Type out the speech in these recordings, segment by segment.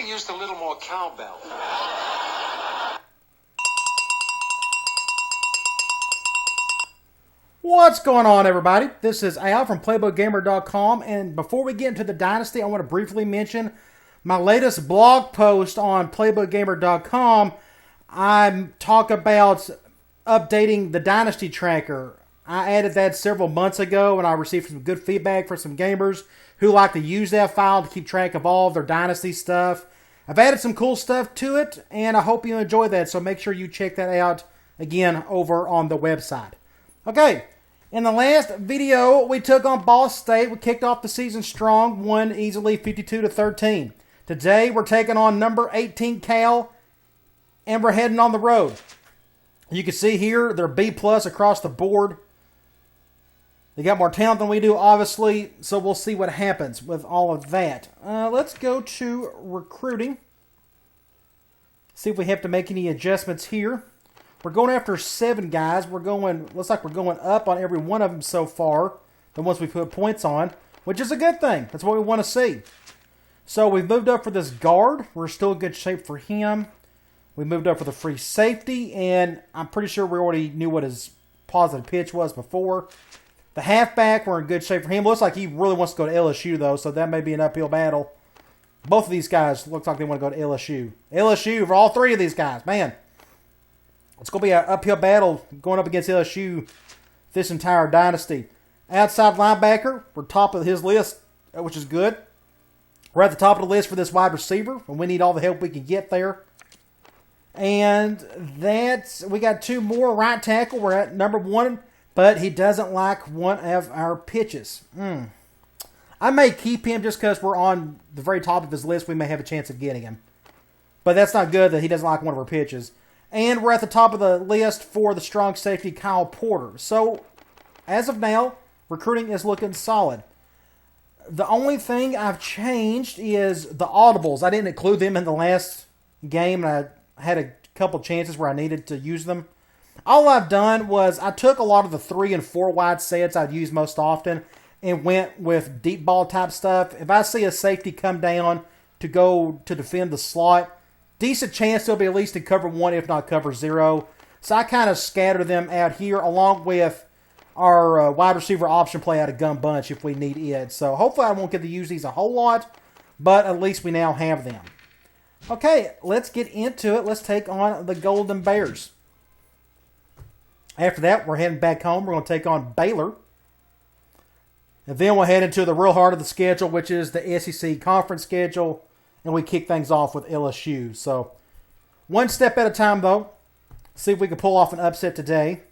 used a little more cowbell. What's going on, everybody? This is Al from PlaybookGamer.com, and before we get into the Dynasty, I want to briefly mention my latest blog post on PlaybookGamer.com. I talk about updating the Dynasty tracker. I added that several months ago, and I received some good feedback from some gamers who like to use that file to keep track of all of their Dynasty stuff. I've added some cool stuff to it, and I hope you enjoy that, so make sure you check that out again over on the website. Okay, in the last video, we took on Ball State. We kicked off the season strong, won easily 52-13. Today, we're taking on number 18 Cal, and we're heading on the road. You can see here, they're B+ across the board. They got more talent than we do, obviously, so we'll see what happens with all of that. Let's go to recruiting. See if we have to make any adjustments here. We're going after 7 guys. Looks like we're going up on every one of them so far, the ones we put points on, which is a good thing. That's what we want to see. So we've moved up for this guard. We're still in good shape for him. We moved up for the free safety, and I'm pretty sure we already knew what his positive pitch was before. The halfback, we're in good shape for him. Looks like he really wants to go to LSU, though, so that may be an uphill battle. Both of these guys look like they want to go to LSU. LSU for all 3 of these guys. Man, it's going to be an uphill battle going up against LSU this entire dynasty. Outside linebacker, we're top of his list, which is good. We're at the top of the list for this wide receiver, and we need all the help we can get there. And we got 2 more. Right tackle, we're at number 1, but he doesn't like one of our pitches. I may keep him just because we're on the very top of his list. We may have a chance of getting him. But that's not good that he doesn't like one of our pitches. And we're at the top of the list for the strong safety, Kyle Porter. So, as of now, recruiting is looking solid. The only thing I've changed is the audibles. I didn't include them in the last game, and I had a couple chances where I needed to use them. All I've done was I took a lot of the 3 and 4 wide sets I'd use most often and went with deep ball type stuff. If I see a safety come down to go to defend the slot, decent chance they'll be at least in cover 1, if not cover 0. So I kind of scatter them out here along with our wide receiver option play out of gun bunch if we need it. So hopefully I won't get to use these a whole lot, but at least we now have them. Okay, let's get into it. Let's take on the Golden Bears. After that, we're heading back home. We're going to take on Baylor. And then we'll head into the real heart of the schedule, which is the SEC conference schedule. And we kick things off with LSU. So, one step at a time, though. See if we can pull off an upset today.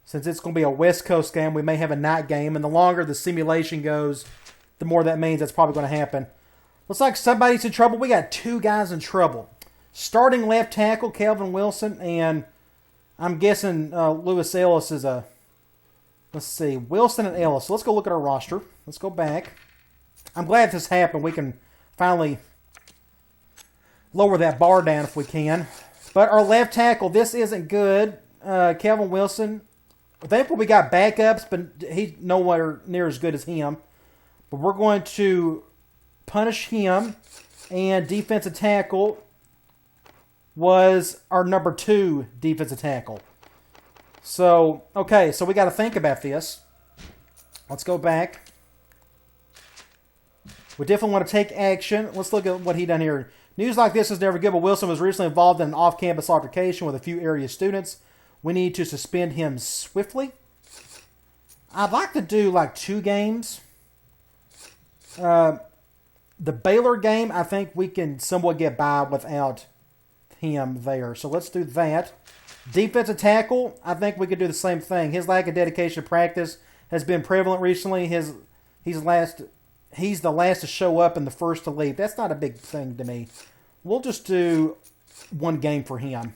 Since it's going to be a West Coast game, we may have a night game. And the longer the simulation goes, the more that means that's probably going to happen. Looks like somebody's in trouble. We got 2 guys in trouble. Starting left tackle, Calvin Wilson, and I'm guessing Lewis Ellis is a... Let's see, Wilson and Ellis. So let's go look at our roster. Let's go back. I'm glad this happened. We can finally lower that bar down if we can. But our left tackle, this isn't good. Calvin Wilson. Thankfully we got backups, but he's nowhere near as good as him. But we're going to punish him. And defensive tackle was our number 2 defensive tackle. So, okay, so we got to think about this. Let's go back. We definitely want to take action. Let's look at what he done here. News like this is never good, but Wilson was recently involved in an off-campus altercation with a few area students. We need to suspend him swiftly. I'd like to do like 2 games. The Baylor game, I think we can somewhat get by without him there. So let's do that. Defensive tackle, I think we could do the same thing. His lack of dedication to practice has been prevalent recently. He's the last to show up and the first to leave. That's not a big thing to me. We'll just do 1 game for him.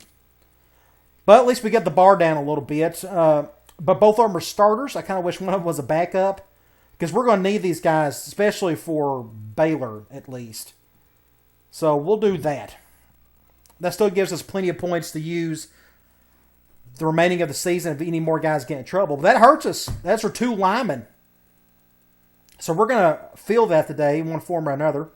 But at least we get the bar down a little bit. But both of them are starters. I kind of wish one of them was a backup. Because we're going to need these guys, especially for Baylor at least. So we'll do that. That still gives us plenty of points to use the remaining of the season if any more guys get in trouble. But that hurts us. That's for 2 linemen. So we're going to field that today in one form or another.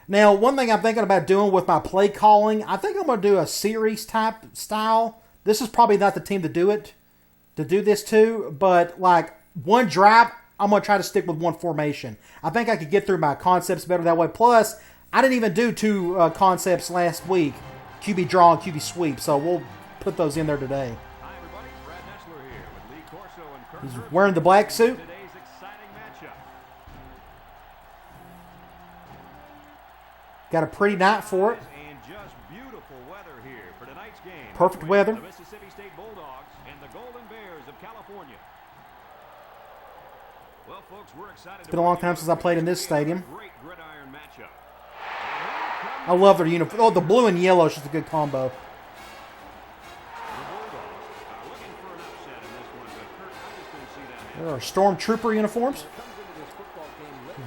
Now, one thing I'm thinking about doing with my play calling, I think I'm going to do a series type style. This is probably not the team to do this to, but like one drive, I'm going to try to stick with one formation. I think I could get through my concepts better that way. Plus, I didn't even do two concepts last week, QB draw and QB sweep, so we'll put those in there today. Hi everybody, Brad Nessler here with Lee Corso and Kurt He's Murphy. wearing the black suit. Today's exciting matchup. Got a pretty night for it. And just beautiful weather here for tonight's game. Perfect Between weather. The Mississippi State Bulldogs and the Golden Bears of California. Well, folks, we're excited. It's been a long time since I played in this stadium. Great gridiron matchup. I love their uniform. Oh, the blue and yellow is just a good combo. The Bulldogs are looking for an upset in this one, but Kurt, I just don't see that happening. There are Stormtrooper uniforms.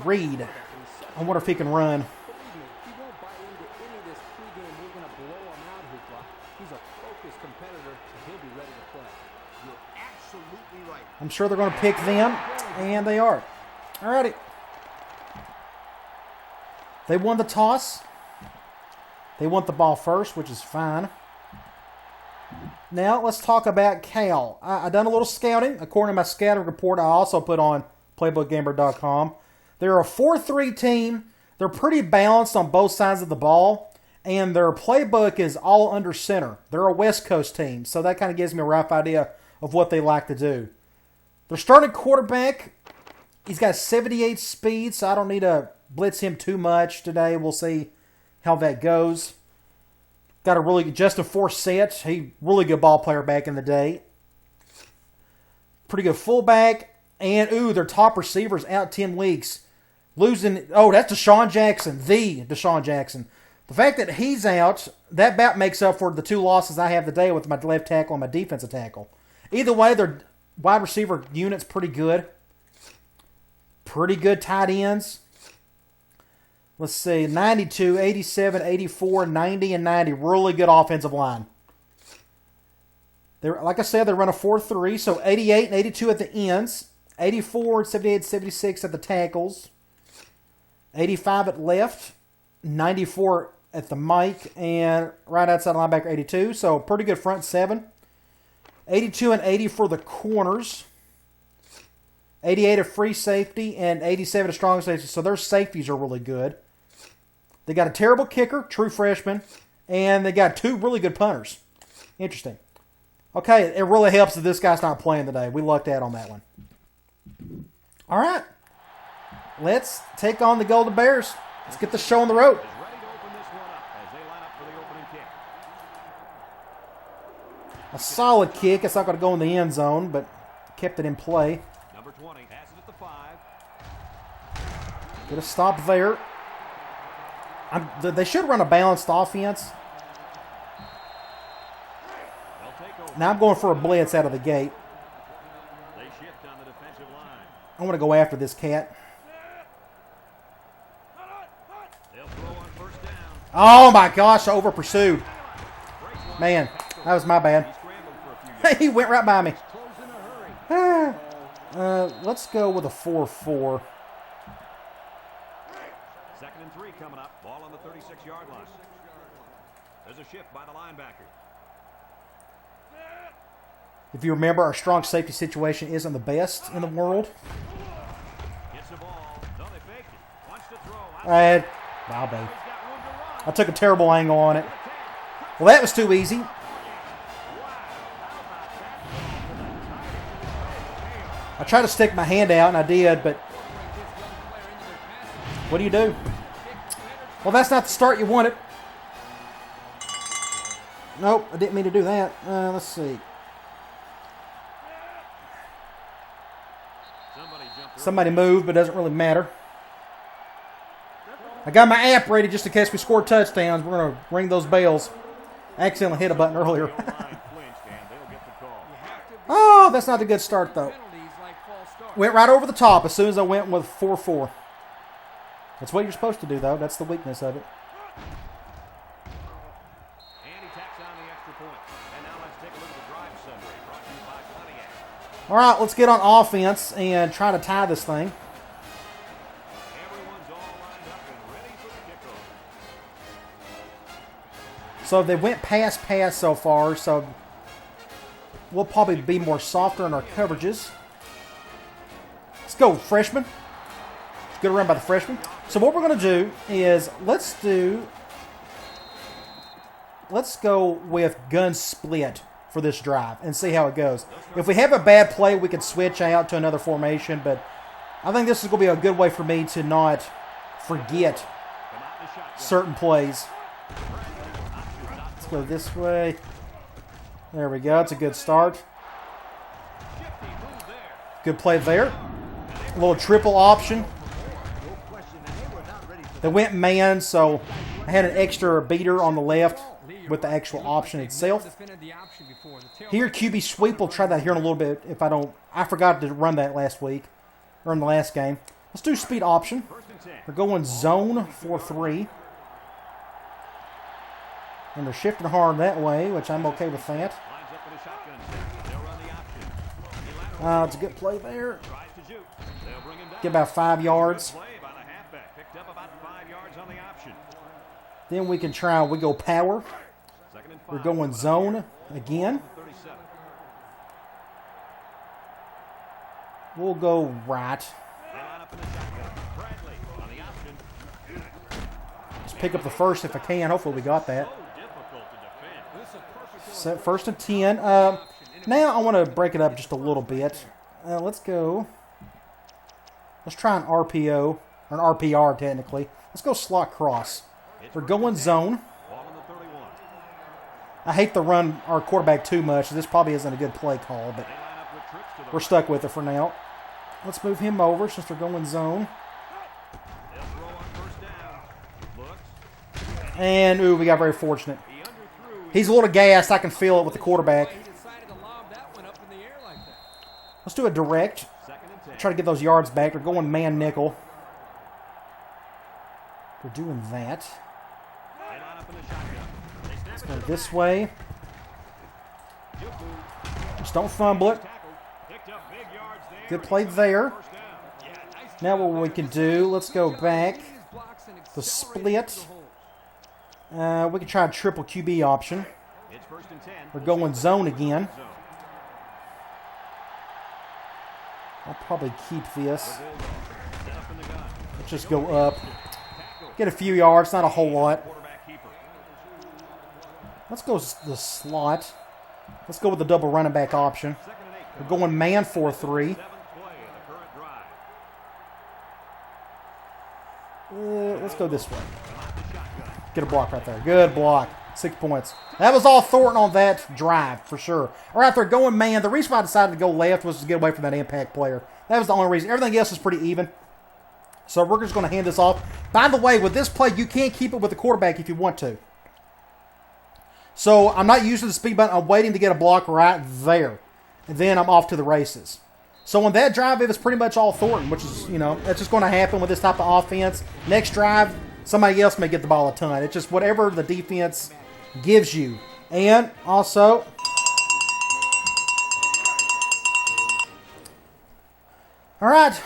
Reed. I wonder if he can run. Believe me, he won't buy into any of this pregame. We're going to blow him out hoopla. He's a focused competitor, and he'll be ready to play. You're absolutely right. I'm sure they're going to pick them, and they are. Alrighty. They won the toss. They want the ball first, which is fine. Now, let's talk about Cal. I done a little scouting. According to my scouting report, I also put on playbookgamer.com. They're a 4-3 team. They're pretty balanced on both sides of the ball, and their playbook is all under center. They're a West Coast team, so that kind of gives me a rough idea of what they like to do. Their starting quarterback, he's got 78 speed, so I don't need to blitz him too much today. We'll see how that goes. Got a really good Justin Forsett. He really good ball player back in the day. Pretty good fullback. And, their top receivers out 10 weeks. Losing, that's Deshaun Jackson. The Deshaun Jackson. The fact that he's out, that about makes up for the two losses I have today with my left tackle and my defensive tackle. Either way, their wide receiver unit's pretty good. Pretty good tight ends. Let's see, 92, 87, 84, 90, and 90. Really good offensive line. Like I said, they run a 4-3, so 88 and 82 at the ends. 84, 78, 76 at the tackles. 85 at left. 94 at the mic. And right outside linebacker, 82. So pretty good front seven. 82 and 80 for the corners. 88 at free safety. And 87 at strong safety. So their safeties are really good. They got a terrible kicker, true freshman, and they got two really good punters. Interesting. Okay, it really helps that this guy's not playing today. We lucked out on that one. All right. Let's take on the Golden Bears. Let's get the show on the road. Is ready to open this one up as they line up for the opening kick. A solid kick. It's not going to go in the end zone, but kept it in play. Number 20 has it at the 5. Get a stop there. They should run a balanced offense. They'll take over. Now I'm going for a blitz out of the gate. They shift on the defensive line. I want to go after this cat. They'll throw on first down. Oh my gosh, I over pursued. Man, that was my bad. He scrambled for a few yards. He went right by me. Close in a hurry. Let's go with a 4-4. 2nd and 3 coming up. Ball on the 36-yard line. There's a shift by the linebacker. If you remember, our strong safety situation isn't the best in the world. Gets the ball. No, they faked it. Wants to throw. My bad. He's got room to run. I took a terrible angle on it. Well, that was too easy. I tried to stick my hand out, and I did, but what do you do? Well, that's not the start you wanted. Nope, I didn't mean to do that. Let's see. Somebody moved, but it doesn't really matter. I got my app ready just in case we score touchdowns. We're going to ring those bells. I accidentally hit a button earlier. Oh, that's not a good start, though. Went right over the top as soon as I went with 4-4. That's what you're supposed to do, though. That's the weakness of it. And he tacks on the extra point. And now let's take a look at the drive summary brought to you by Pontiac. All right, let's get on offense and try to tie this thing. So they went pass so far, so we'll probably be more softer in our coverages. Let's go, freshman. Good run by the freshman. So what we're going to do is let's go with gun split for this drive and see how it goes. If we have a bad play, we can switch out to another formation, but I think this is going to be a good way for me to not forget certain plays. Let's go this way. There we go. It's a good start. Good play there. A little triple option. They went man, so I had an extra beater on the left with the actual option itself. Here, QB sweep. We'll try that here in a little bit. If I don't, I forgot to run that last week or in the last game. Let's do speed option. We're going zone 4-3. And they're shifting hard that way, which I'm okay with that. It's a good play there. Get about 5 yards. Then we can try, we go power. We're going zone again. We'll go right. Just pick up the first if I can. Hopefully we got that. Set first and 10. Now I want to break it up just a little bit. Let's go. Let's try an RPO, or an RPR technically. Let's go slot cross. We're going zone. I hate to run our quarterback too much. This probably isn't a good play call, but we're stuck with it for now. Let's move him over since we're going zone. And, ooh, we got very fortunate. He's a little gassed. I can feel it with the quarterback. Let's do a direct. Try to get those yards back. They're going man nickel. We're doing that. Let's go this way. Just don't fumble it. Good play there. Now what we can do, let's go back. The split. We can try a triple QB option. We're going zone again. I'll probably keep this. Let's just go up. Get a few yards, not a whole lot. Let's go the slot. Let's go with the double running back option. We're going man 4-3. Let's go this way. Get a block right there. Good block. 6 points. That was all Thornton on that drive, for sure. All right, they're going man. The reason why I decided to go left was to get away from that impact player. That was the only reason. Everything else is pretty even. So we're just going to hand this off. By the way, with this play, you can't keep it with the quarterback if you want to. So I'm not using the speed button. I'm waiting to get a block right there. And then I'm off to the races. So on that drive, it was pretty much all Thornton, which is, you know, that's just going to happen with this type of offense. Next drive, somebody else may get the ball a ton. It's just whatever the defense gives you. And also, all right,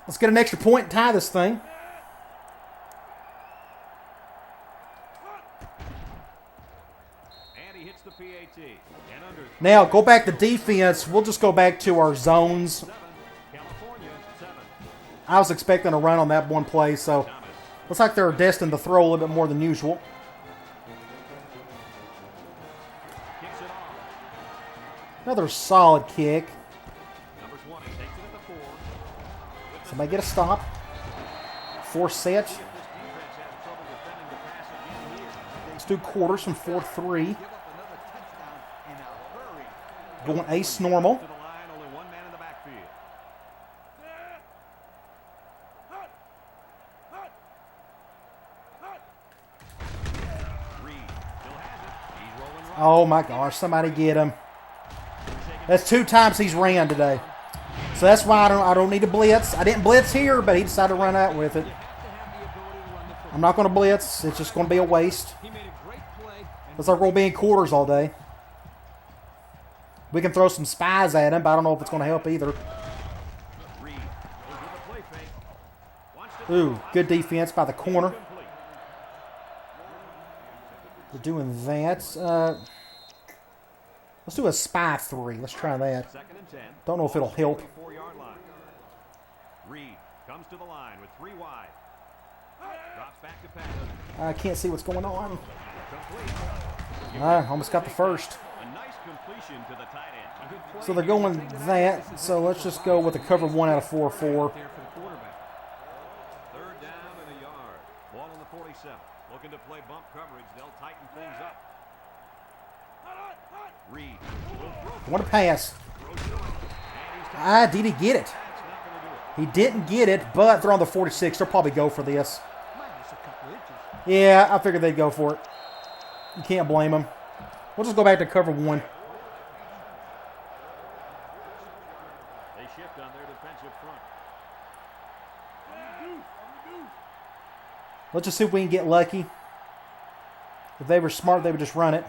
let's get an extra point and tie this thing. Now, go back to defense. We'll just go back to our zones. I was expecting a run on that one play, so looks like they're destined to throw a little bit more than usual. Another solid kick. Somebody get a stop. 4 set. Let's do quarters from 4-3. Going ace normal. Oh my gosh, somebody get him. That's 2 times he's ran today. So that's why I don't need to blitz. I didn't blitz here, but he decided to run out with it. I'm not going to blitz. It's just going to be a waste. Looks like we'll be in quarters all day. We can throw some spies at him, but I don't know if it's going to help either. Ooh, good defense by the corner. We're doing that. Let's do a spy 3. Let's try that. Second and 10. Don't know if it'll help. 4-yard line. Reed comes to the line with 3 wide. Drops back to pass. I can't see what's going on. Complete. Almost got the first. A nice completion to the tight end. So they're going that. So let's just go with a cover 1 out of 4-4. There for the quarterback. 3rd down and a yard. Ball on the 47. Looking to play bump coverage. They'll tighten things up. Reed. Want to pass. Did he get it? He didn't get it, but they're on the 46. They'll probably go for this. Minus a couple inches. Yeah, I figured they'd go for it. You can't blame them. We'll just go back to cover 1. They shift on their defensive front. Let's just see if we can get lucky. If they were smart, they would just run it.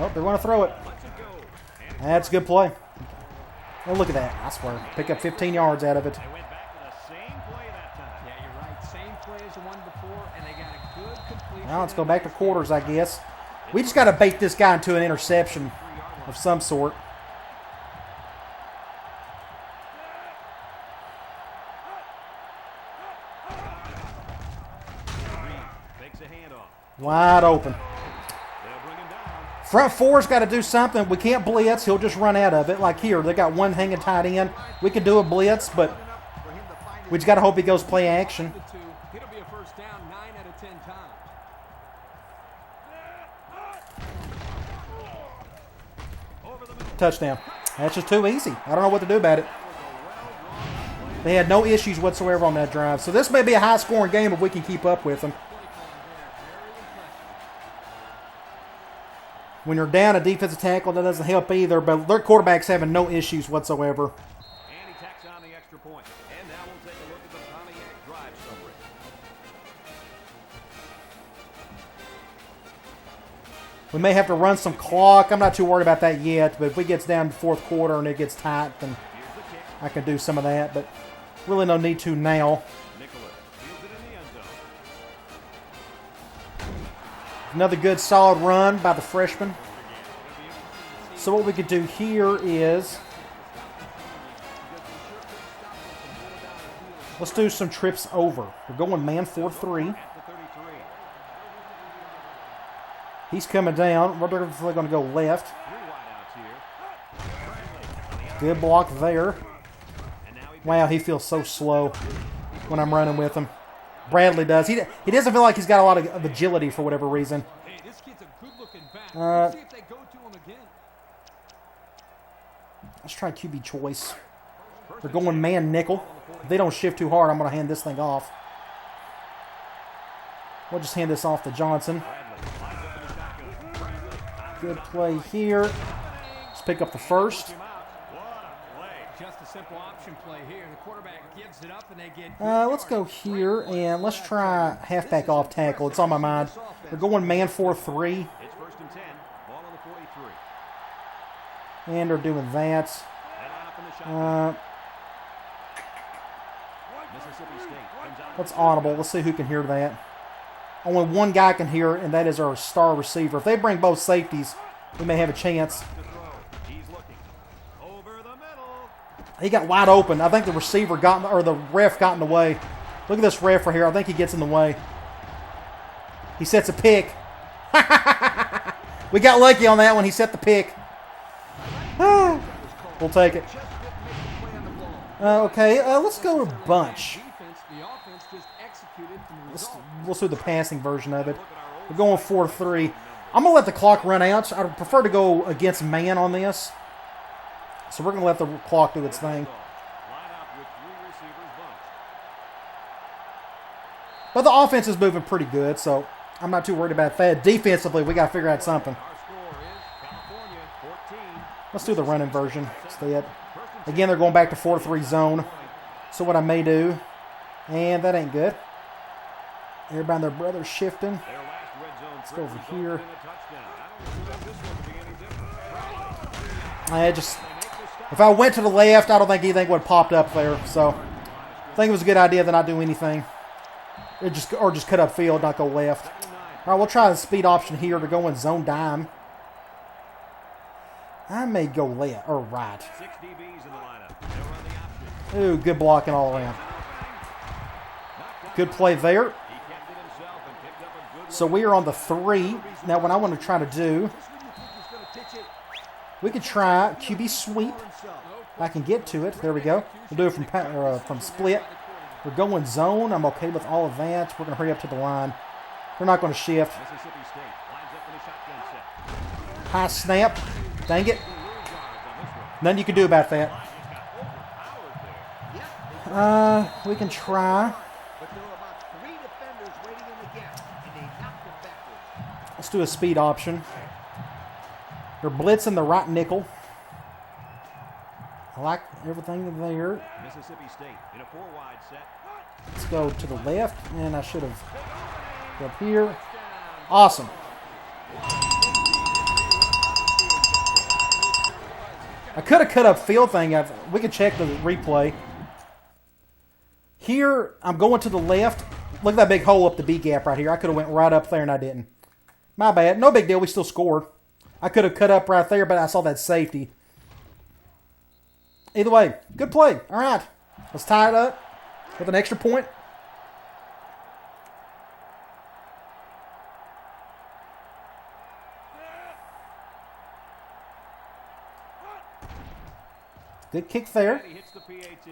Oh, they're going to throw it. That's a good play. Oh, look at that. I swear. Pick up 15 yards out of it. They went back to the same play that time. Yeah, you're right. Same play as the one before, and they got a good completion. Now let's go back to quarters, I guess. We just got to bait this guy into an interception of some sort. Takes a handoff. Wide open. They'll bring him down. Front 4's got to do something. We can't blitz. He'll just run out of it. Like here, they got one hanging tight end. We can do a blitz, but we just got to hope he goes play action. It'll be a first down 9 out of 10 times. Over the middle. Touchdown. That's just too easy. I don't know what to do about it. They had no issues whatsoever on that drive. So this may be a high-scoring game if we can keep up with them. When you're down a defensive tackle, that doesn't help either, but their quarterback's having no issues whatsoever. And he tacks on the extra point. And now we'll take a look at the Pontiac drive summary. We may have to run some clock. I'm not too worried about that yet, but if we get down to the 4th quarter and it gets tight, then I can do some of that, but really no need to now. Nicholas fields it in the end zone. Another good solid run by the freshman. So what we could do here is let's do some trips over. We're going man 4-3. At the 33. He's coming down. We're definitely going to go left. 3 wideouts here. Good block there. And now he Wow, he feels so slow when I'm running with him. Bradley does. He doesn't feel like he's got a lot of agility for whatever reason. Hey, this kid's a good-looking back. Uh, Let's see if they go to him again. Let's try QB choice. They're going man nickel. If they don't shift too hard, I'm going to hand this thing off. We'll just hand this off to Johnson. Good play here. Let's pick up the first. Just a simple option play here. The quarterback gives it up, and they get. Let's go here, and let's try halfback off tackle. It's on my mind. We're going man 4-3, It's 1st and 10. Ball on the 43. and they're doing that. And out from the shotgun. Uh, Mississippi State comes out. What's audible? Let's see who can hear that. Only one guy can hear it, and that is our star receiver. If they bring both safeties, we may have a chance. To throw. He's looking. Over the middle. He got wide open. I think the receiver got, or the ref got in the way. Look at this ref right here. I think he gets in the way. He sets a pick. We got lucky on that one. He set the pick. We'll take it. Okay, let's go to bunch. Defense, the offense just executed the result. Let's do the passing version of it. We're going 4-3. I'm going to let the clock run out. I'd prefer to go against man on this. So we're going to let the clock do its thing. Line up with 3 receivers bunch. But the offense is moving pretty good, so I'm not too worried about that. Defensively, we got to figure out something. Our score is California 14. Let's do the running version instead. Again, they're going back to 4-3 zone. So what I may do, and that ain't good. Everybody and their brother's shifting. Their last red zone Let's go over resulted here. in a touchdown. I don't expect this one to be any different. I just, if I went to the left, I don't think anything would have popped up there. So I think it was a good idea to not do anything. Or just cut up field, not go left. All right, we'll try the speed option here to go in zone dime. I may go left or right. 6 DBs in the lineup. They'll run the option. Ooh, good blocking all around. Good play there. He kept it himself and picked up a good So we are on the 3. Now, what I want to try to do, we could try QB sweep. If I can get to it. There we go. We'll do it from split. We're going zone. I'm okay with all of that. We're going to hurry up to the line. We're not going to shift. Mississippi State lines up in the shotgun set. High snap. Dang it. Nothing you can do about that. We can try. But there were about 3 defenders waiting in the gap, and they knocked it backwards. Let's do a speed option. They're blitzing the right nickel. I like everything there. Mississippi State in a 4-wide set. Let's go to the left, and I should have up here. Awesome. I could have cut up field thing. We could check the replay. Here, I'm going to the left. Look at that big hole up the B gap right here. I could have went right up there, and I didn't. My bad. No big deal. We still scored. I could have cut up right there, but I saw that safety. Either way, good play. All right. Let's tie it up with an extra point. Good kick there. He hits the PAT.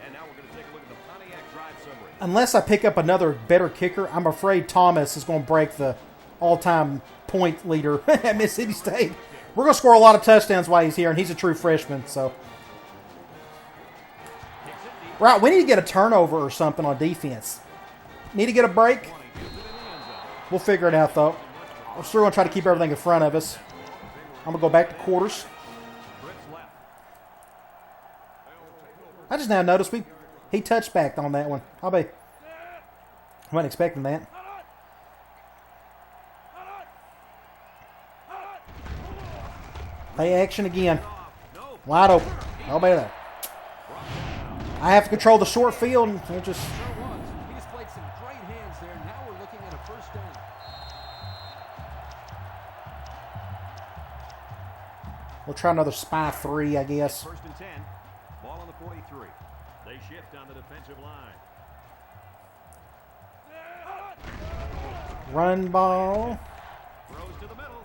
And now we're going to take a look at the Pontiac drive summary. Unless I pick up another better kicker, I'm afraid Thomas is going to break the all-time point leader at Mississippi State. We're going to score a lot of touchdowns while he's here, and he's a true freshman, so. Right, we need to get a turnover or something on defense. Need to get a break? We'll figure it out, though. We're still going to try to keep everything in front of us. I'm going to go back to quarters. I just now noticed he touched back on that one. I wasn't expecting that. Play action again. Wide open. Oh, baby. I have to control the short field. And He displayed some great hands there. Now we're looking at a first down. We'll try another spy 3, I guess. 1st and 10. Ball on the 43. They shift on the defensive line. Run ball. Throws to the middle.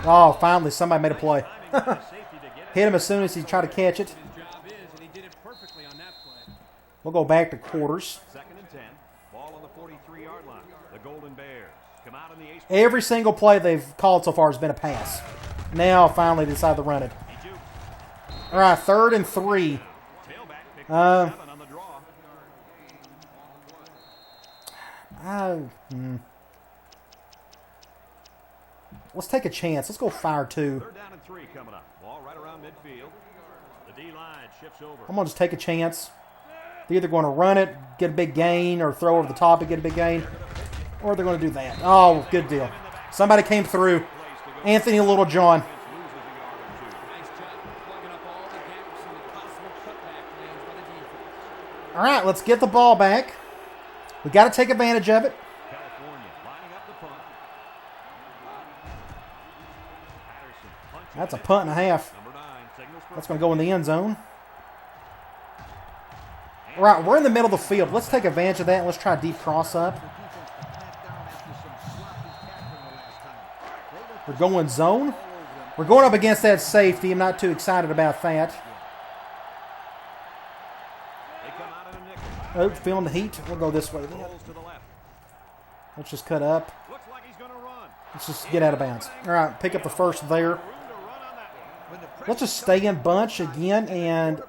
Oh, finally, somebody made a play. Timing by the safety to get it. Hit him as soon as he tried to catch it. His job is, and he did it perfectly on that play. We'll go back to quarters. 2nd and 10. Ball on the 43-yard line. The Golden Bears come out in the ace. Every single play they've called so far has been a pass. Now, finally, they decide to run it. He jukes. All right, 3rd and 3. Tailback picks up 7 on the draw. Let's take a chance. Let's go fire 2. 3rd down and 3 coming up. Ball right around midfield. The D-line shifts over. I'm going to just take a chance. They're either going to run it, get a big gain, or throw over the top and get a big gain. Or they're going to do that. Oh, good deal. Somebody came through. Anthony Littlejohn. Nice job plugging up all the gaps and the possible cutback plans by the defense. All right, let's get the ball back. We got to take advantage of it. California lining up the punt. Patterson punches That's a it. punt and a half. Number 9 signals for That's going to go in the end zone. All right, we're in the middle of the field. Let's take advantage of that and let's try a deep cross up. We're going zone. We're going up against that safety. I'm not too excited about that. They come out in a nickel. Oh, feeling the heat. We'll go this way then. Rolls to the left. Let's just cut up. Looks like he's going to run. Let's just get out of bounds. All right, pick up the first there. Room to run on that one. Let's just stay in bunch again and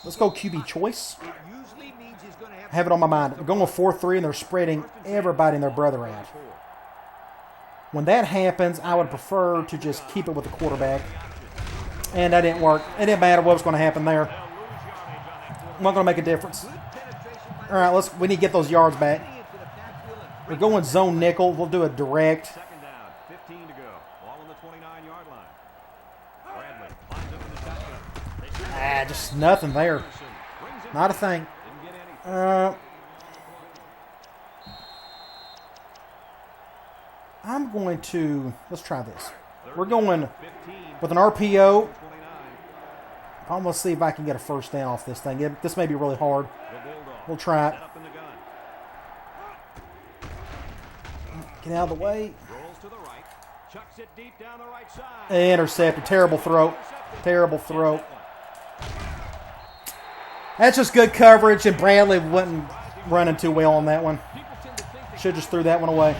let's go QB choice. It usually means he's going to have Have it on my mind. We're going with 4-3 and they're spreading everybody and their brother out. When that happens, I would prefer to just keep it with the quarterback. And that didn't work. It didn't matter what was going to happen there. Not going to make a difference. All right, we need to get those yards back. We're going zone nickel. We'll do a direct. 2nd down, 15 to go. Ball on the 29-yard line. Bradley lines up in the shotgun. Just nothing there. Brings him. Not a thing. Didn't get anything. I'm going to, let's try this. We're going with an RPO. I'm going to see if I can get a first down off this thing. This may be really hard. We'll try it. Get out of the way. Intercepted. Terrible throw. Terrible throw. That's just good coverage, and Bradley wasn't running too well on that one. Should just threw that one away.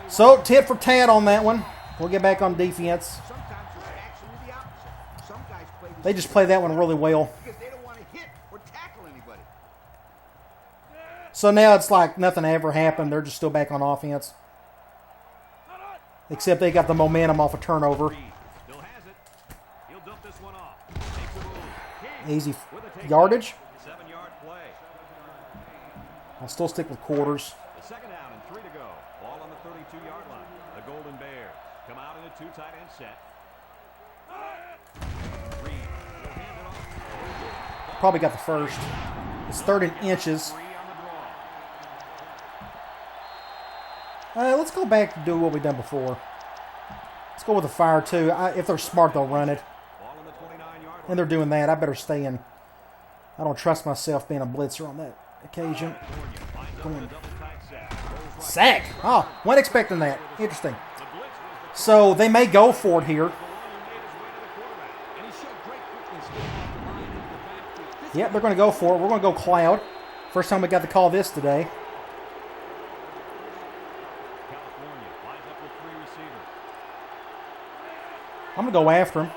So, tit for tat on that one. We'll get back on defense. They just play that one really well. So now it's like nothing ever happened. They're just still back on offense. Except they got the momentum off a turnover. Easy yardage. I'll still stick with quarters. Second down and 3 to go. Ball on the 32-yard line. The Golden Bears come out in a 2 tight end set. Probably got the first. It's 30 inches. Let's go back and do what we've done before. Let's go with a fire too. If they're smart, they'll run it. And they're doing that. I better stay in. I don't trust myself being a blitzer on that occasion. Sack. Oh, wasn't expecting that. Interesting. So they may go for it here. Yep, they're going to go for it. We're going to go cloud. First time we got to call this today. I'm going to go after him.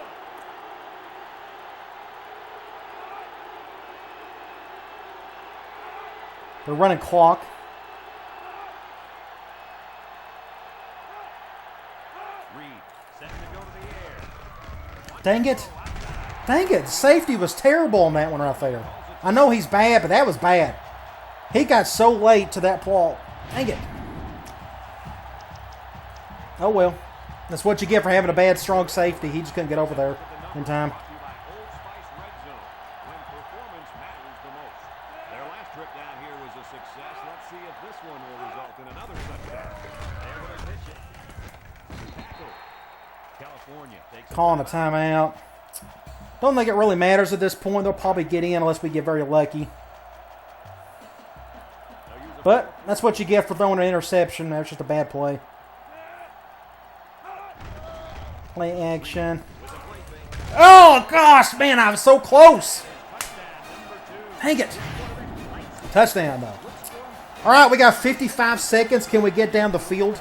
They're running clock. Dang it. Dang it. Safety was terrible on that one right there. I know he's bad, but that was bad. He got so late to that ball. Dang it. Oh, well. That's what you get for having a bad, strong safety. He just couldn't get over there in time. Calling a timeout. Don't think it really matters at this point. They'll probably get in unless we get very lucky. But that's what you get for throwing an interception. That's just a bad play. Play action. Oh, gosh, man, I was so close. Dang it. Touchdown, though. All right, we got 55 seconds. Can we get down the field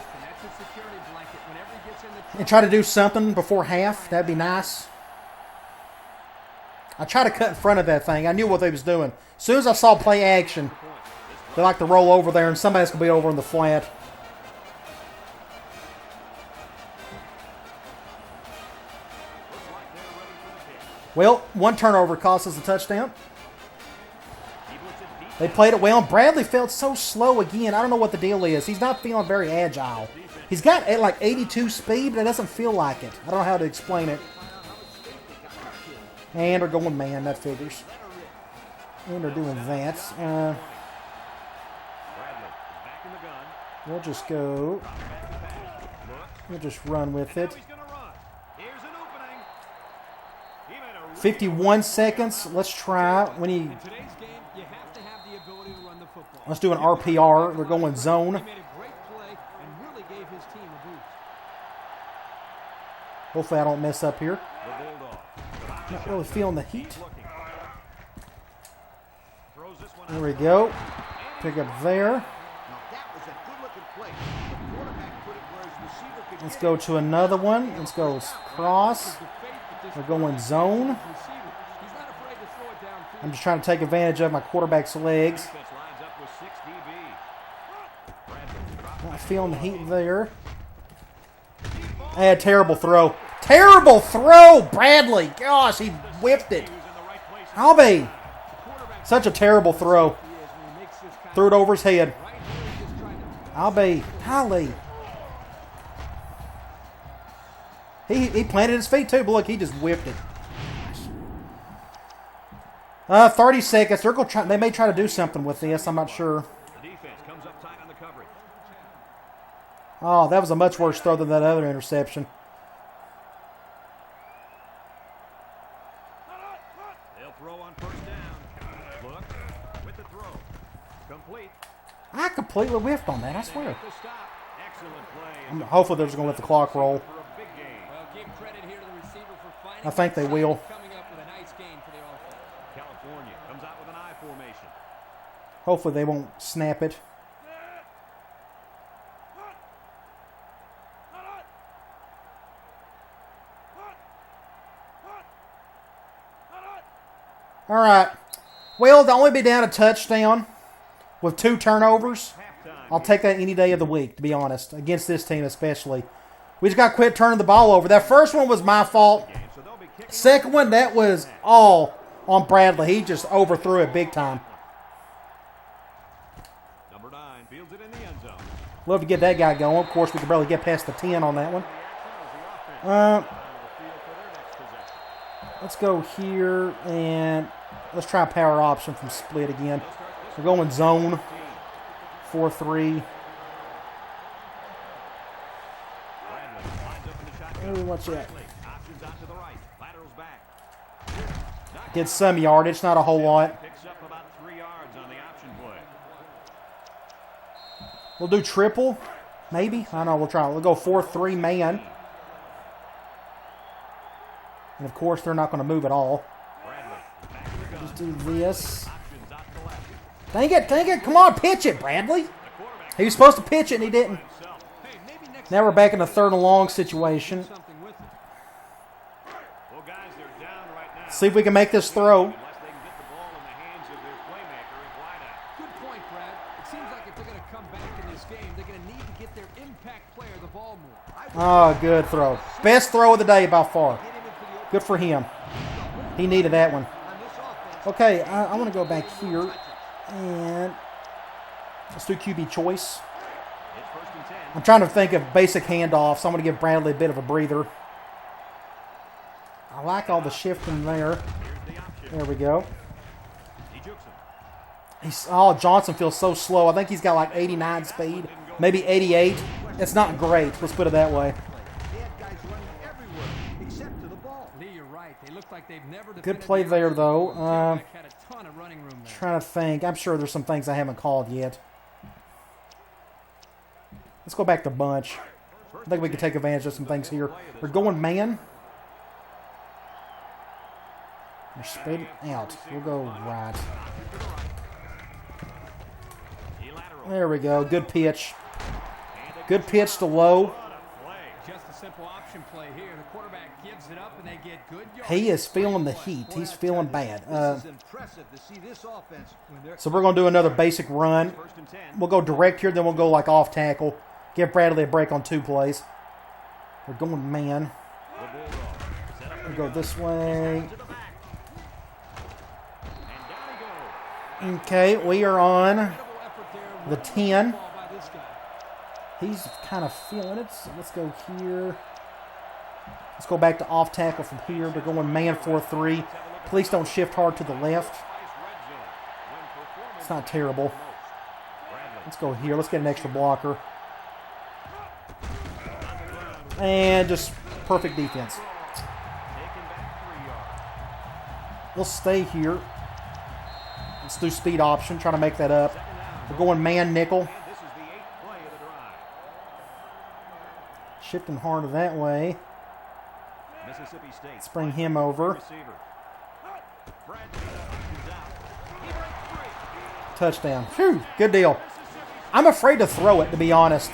and try to do something before half? That'd be nice. I tried to cut in front of that thing. I knew what they was doing. As soon as I saw play action, they like to roll over there, and somebody's going to be over in the flat. Well, one turnover cost us a touchdown. They played it well. Bradley felt so slow again. I don't know what the deal is. He's not feeling very agile. He's got like 82 speed, but it doesn't feel like it. I don't know how to explain it. And they're going man, that figures. And they're doing that. We'll just go. We'll just run with it. 51 seconds. Let's try. Let's do an RPR. We're going zone. Hopefully I don't mess up here. Not really feeling the heat. There we go. Pick up there. Let's go to another one. Let's go cross. We're going zone. I'm just trying to take advantage of my quarterback's legs. Not feeling the heat there. I had a terrible throw. Terrible throw, Bradley. Gosh, he whipped it. I'll be. Such a terrible throw. Threw it over his head. I'll be. Golly. He planted his feet too, but look, he just whipped it. 30 seconds. They're gonna try. They may try to do something with this. I'm not sure. Oh, that was a much worse throw than that other interception. They'll throw on first down. Look with the throw. Complete. I completely whiffed on that, I swear. The stop. Excellent play. Hopefully they're just going to let the clock roll. For a big game. Well, give credit here to the receiver for finding I think they will. coming up with a nice game for the offense. California comes out with an I formation. Hopefully they won't snap it. All right. Well, they'll only be down a touchdown with 2 turnovers. I'll take that any day of the week, to be honest, against this team especially. We just got to quit turning the ball over. That first one was my fault. Second one, that was all on Bradley. He just overthrew it big time. Number 9 fields it in the end zone. Love to get that guy going. Of course, we could barely get past the 10 on that one. Let's go here, and let's try a power option from split again. We're going zone 4-3. Oh, watch that. Get some yardage, not a whole lot. Picks up about 3 yards on the option play. We'll do triple, maybe. I don't know. We'll try. We'll go 4-3 man. And of course, they're not going to move at all. Just do this. Dang it, dang it. Come on, pitch it, Bradley. He was supposed to pitch it, and he didn't. Now we're back in a 3rd and long situation. See if we can make this throw. Good point, Brad. It seems like if they're going to come back in this game, they're going to need to get their impact player the ball more. Oh, good throw. Best throw of the day by far. Good for him. He needed that one. Okay, I want to go back here. And let's do QB choice. I'm trying to think of basic handoffs. I'm going to give Bradley a bit of a breather. I like all the shifting there. There we go. Johnson feels so slow. I think he's got like 89 speed, maybe 88. It's not great. Let's put it that way. Good play there, though. Trying to think. I'm sure there's some things I haven't called yet. Let's go back to bunch. I think we can take advantage of some things here. We're going man. We're spread out. We'll go right. There we go. Good pitch. Good pitch to low. Just a simple option play here. The quarterback gives it up and they get good yards. He is feeling the heat. He's feeling bad. So we're going to do another basic run. We'll go direct here, then we'll go like off tackle. Give Bradley a break on 2 plays. We're going man. We'll go this way. Okay, we are on the 10. He's kind of feeling it. So let's go here. Let's go back to off tackle from here. They're going man 4-3. Please don't shift hard to the left. It's not terrible. Let's go here. Let's get an extra blocker. And just perfect defense. We'll stay here. Let's do speed option. Trying to make that up. We're going man nickel. Shifting harder that way. Let's bring him over. Touchdown. Whew, good deal. I'm afraid to throw it, to be honest.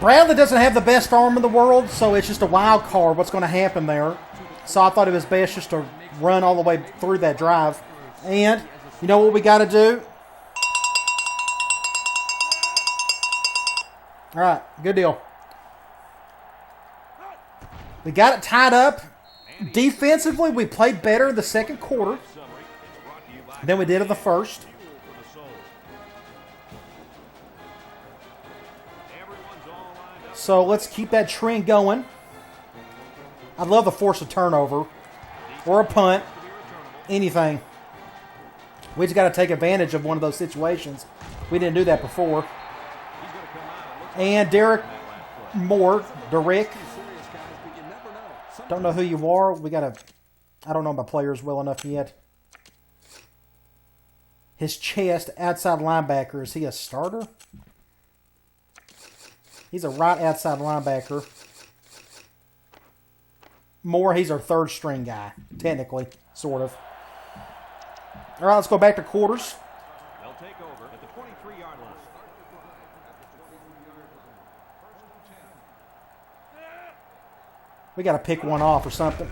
Bradley doesn't have the best arm in the world, so it's just a wild card what's going to happen there. So I thought it was best just to run all the way through that drive. And you know what we got to do? All right, good deal. We got it tied up. Defensively, we played better in the second quarter than we did in the first. So let's keep that trend going. I'd love to force a turnover or a punt, anything. We just got to take advantage of one of those situations. We didn't do that before. And Derek Moore, Derek. Don't know who you are. I don't know my players well enough yet. His chest, outside linebacker. Is he a starter? He's a right outside linebacker. Moore, he's our third string guy, technically, sort of. All right, let's go back to quarters. They'll take over at the 23-yard line. We got to pick one off or something.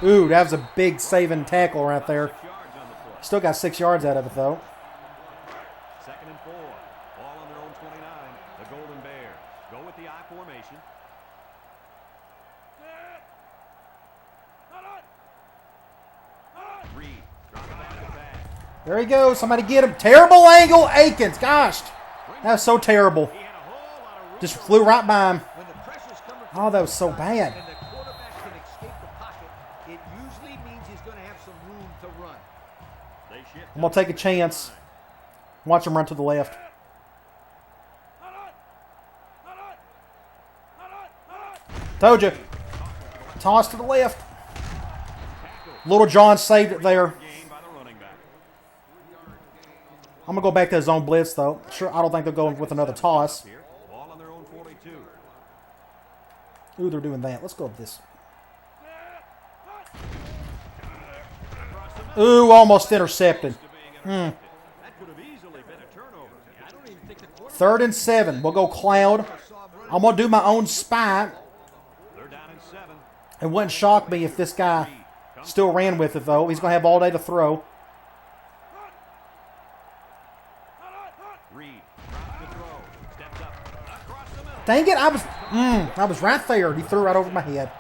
Ooh, that was a big saving tackle right there. Still got 6 yards out of it, though. 2nd and 4. Ball on their own 29. The Golden Bears go with the I formation. Reed drops back to back. There he goes. Somebody get him. Terrible angle, Akins. Gosh, that was so terrible. He had a whole lot of room. Just flew right by him. When the pressure's coming Oh, that was so bad. and the quarterback can escape the pocket, it usually means he's going to have some room to run. They shift I'm going to take a chance. Watch him run to the left. Told you. Toss to the left. Little John saved it there. gain by the running back. I'm going to go back to his own blitz, though. Sure, I don't think they'll go with another toss. Here, ball on their own 42. Ooh, they're doing that. Let's go with this. Ooh, almost intercepted. That could have easily been a turnover. I don't even think the quarterback 3rd and 7. We'll go cloud. I'm going to do my own spy. They're down in 7. It wouldn't shock me if this guy still ran with it, though. He's going to have all day to throw. Reed drops to throw. Steps up. Across the middle. Dang it, I was right there. He threw right over my head.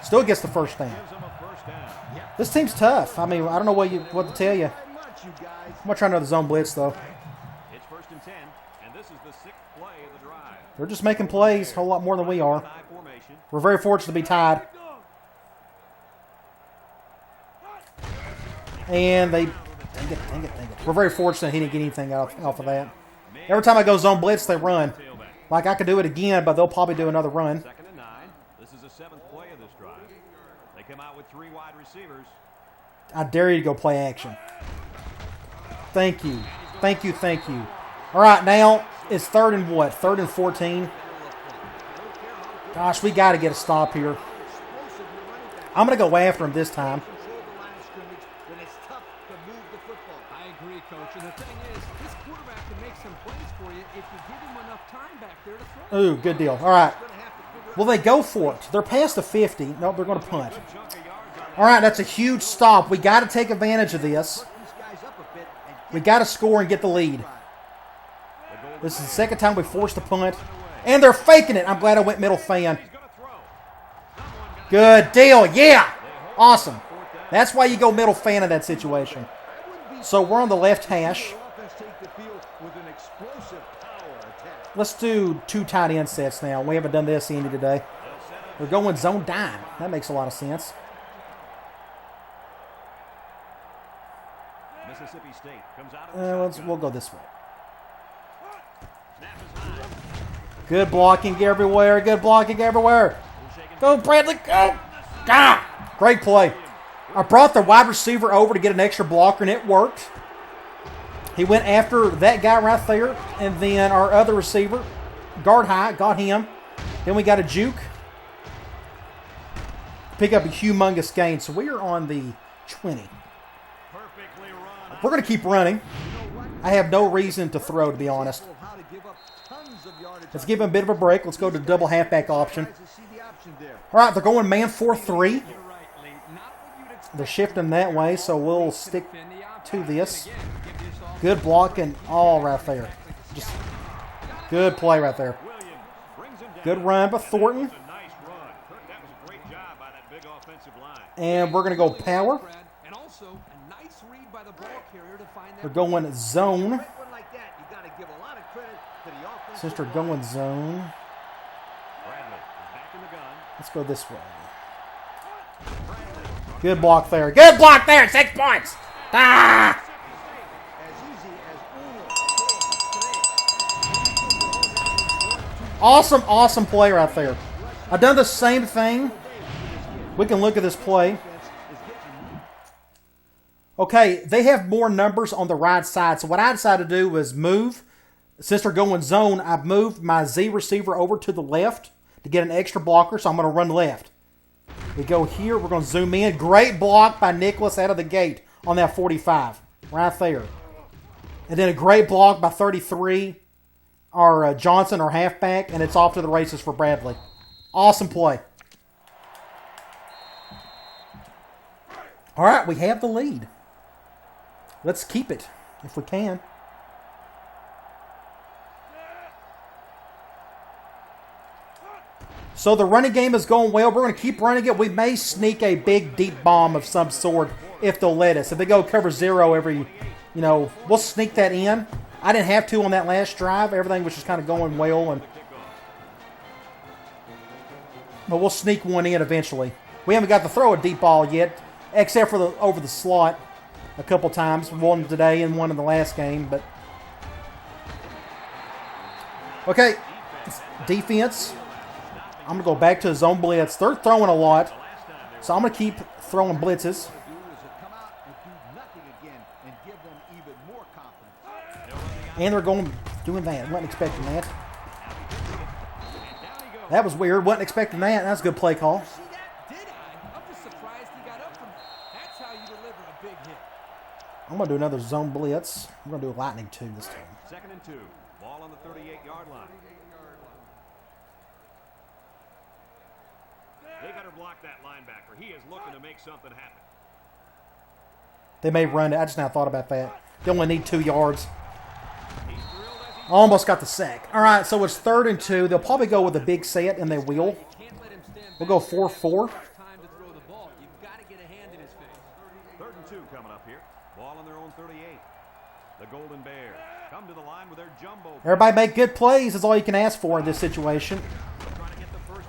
Still gets the first down. Gives them a first down. This team's tough. I mean, I don't know what to tell you. Very much, you guys. I'm going to try another zone blitz, though. It's 1st and 10, and this is the 6th play of the drive. They're just making plays a whole lot more than we are. I formation. We're very fortunate to be tied. And they... Dang it. We're very fortunate he didn't get anything off of that. Every time I go zone blitz, they run. Like, I could do it again, but they'll probably do another run. 2nd and 9. This is the 7th play of this drive. They come out with 3 wide receivers. I dare you to go play action. Thank you. All right, now it's 3rd and what? 3rd and 14. Gosh, we got to get a stop here. I'm going to go after him this time. Control the line of scrimmage when it's tough to move the football. I agree, Coach. And the thing is, this quarterback can make some plays for you if you give him enough time back there to throw. Ooh, good deal. All right. Gonna have to figure Will they go for it? They're past the 50. No, they're going to punt. All right, that's a huge stop. We got to take advantage of this. these guys up a bit and We got to score and get the lead. This is the second time we forced a punt. And they're faking it. I'm glad I went middle fan. Good deal. Yeah. Awesome. That's why you go middle fan in that situation. So we're on the left hash. offense take the field with an explosive power attack. Let's do 2 tight end sets now. We haven't done this any today. We're going zone dime. That makes a lot of sense. Mississippi State comes out of the We'll go this way. Good blocking everywhere. Go, Bradley. Go. Ah, great play. I brought the wide receiver over to get an extra blocker, and it worked. He went after that guy right there, and then our other receiver, guard high, got him. Then we got a juke. Pick up a humongous gain. So we are on the 20. perfectly run. We're going to keep running. I have no reason to throw, to be honest. How to give up tons of yardage. Let's give him a bit of a break. Let's go to double halfback option. Guys to see the option there. All right, they're going man 4-3. You're right, Lee. Not what you'd expect. They're shifting that way, so we'll stick Defend the outside. to this. Again, give yourself Good blocking all right there. Just good play right there. Williams brings him down. Good run by Thornton. That was a nice run. Kirk, that was a great job by that big offensive line. And we're going to go power. Brad, and also a nice read by the ball carrier to find that. They're going zone. Right one like that, you got to give a lot of credit to the offense. Since they're going zone, Bradley is back in the gun. let's go this way. Good block there. 6 points. Ah! As easy as uno, dos, tres. Awesome, awesome play right there. I've done the same thing. We can look at this play. Okay, they have more numbers on the right side. So what I decided to do was move. Since they're going zone, I've moved my Z receiver over to the left to get an extra blocker. So I'm going to run left. We go here. We're going to zoom in. Great block by Nicholas out of the gate on that 45. Right there. And then a great block by 33. Our Johnson, our halfback. And it's off to the races for Bradley. Awesome play. All right, we have the lead. Let's keep it if we can. So the running game is going well. We're going to keep running it. We may sneak a big, deep bomb of some sort if they'll let us. If they go cover 0 every, we'll sneak that in. I didn't have to on that last drive. Everything was just kind of going well. But we'll sneak one in eventually. We haven't got to throw a deep ball yet, except for over the slot. A couple times, one today and one in the last game, but okay, defense. I'm gonna go back to zone blitz. They're throwing a lot, so I'm gonna keep throwing blitzes. And they're doing that. Wasn't expecting that. That was weird. Wasn't expecting that. That's a good play call. I'm going to do another zone blitz. I'm going to do a lightning 2 this time. 2nd and 2. Ball on the 38-yard line. They better block that linebacker. He is looking to make something happen. They may run it. I just now thought about that. They only need 2 yards. Almost got the sack. All right, so it's 3rd and 2. They'll probably go with a big set, and they will. We'll go 4-4. 3rd and 2 coming up here. Ball on their own 38. The Golden Bears come to the line with their jumbo. Everybody make good plays is all you can ask for in this situation.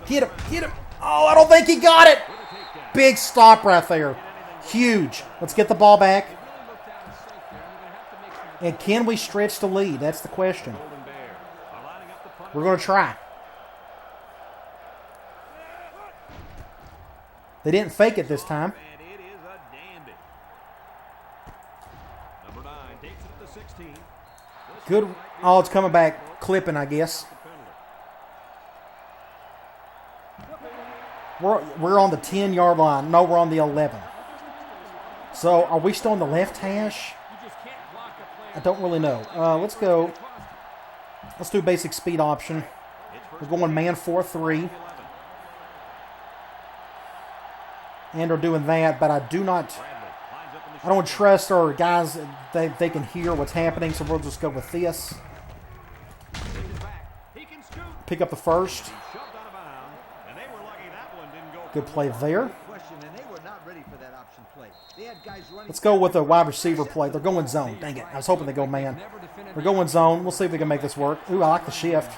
Get him, get him. Oh, I don't think he got it. Big stop right there. Huge. Let's get the ball back. And can we stretch the lead? That's the question. We're going to try. They didn't fake it this time. Good. Oh, it's coming back. Clipping, I guess. We're on the 10-yard line. No, we're on the 11. So, are we still on the left hash? I don't really know. Let's go. Let's do basic speed option. We're going man 4-3. And we're doing that, but I don't trust our guys. They can hear what's happening, so we'll just go with this. Pick up the first. Good play there. Let's go with a wide receiver play. They're going zone. Dang it. I was hoping they go man. They're going zone. We'll see if we can make this work. Ooh, I like the shift.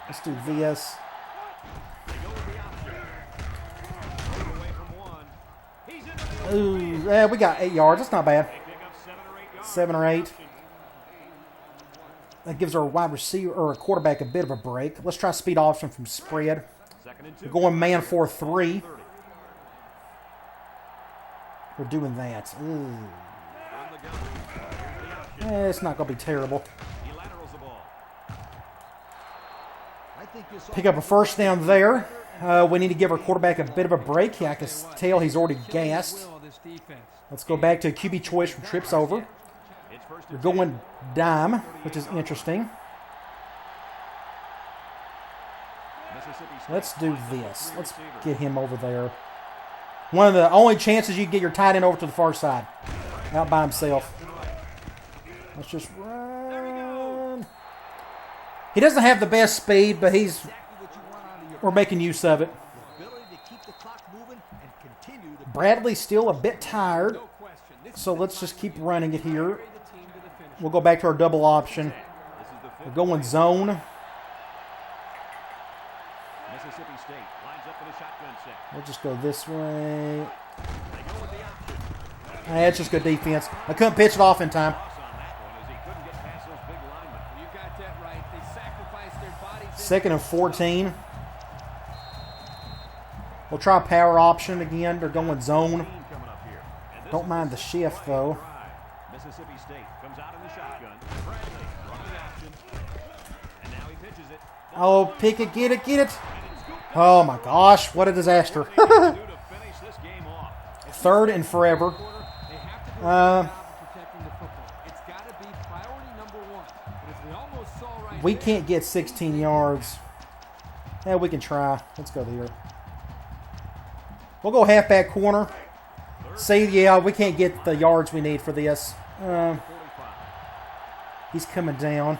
Let's do this. Ooh, yeah, we got 8 yards. That's not bad. 7 or 8. That gives our wide receiver or quarterback a bit of a break. Let's try speed option from spread. We're going man 4-3. We're doing that. Ooh. It's not going to be terrible. Pick up a first down there. We need to give our quarterback a bit of a break. Yeah, I can tell he's already gassed. Let's go back to a QB choice from trips over. We're going dime, which is interesting. Let's do this. Let's get him over there. One of the only chances you can get your tight end over to the far side. Out by himself. Let's just run. He doesn't have the best speed, but we're making use of it. Bradley's still a bit tired, so let's just keep running it here. We'll go back to our double option. We're going zone. We'll just go this way. That's just good defense. I couldn't pitch it off in time. 2nd and 14. We'll try power option again. They're going zone. Don't mind the shift, though. Mississippi State comes out in the shotgun. Bradley running action. And now he pitches it. Oh, pick it, get it, get it. Oh my gosh, what a disaster. 3rd and forever. We can't get 16 yards. Yeah, we can try. Let's go there. We'll go halfback corner. See, yeah, we can't get the yards we need for this. He's coming down.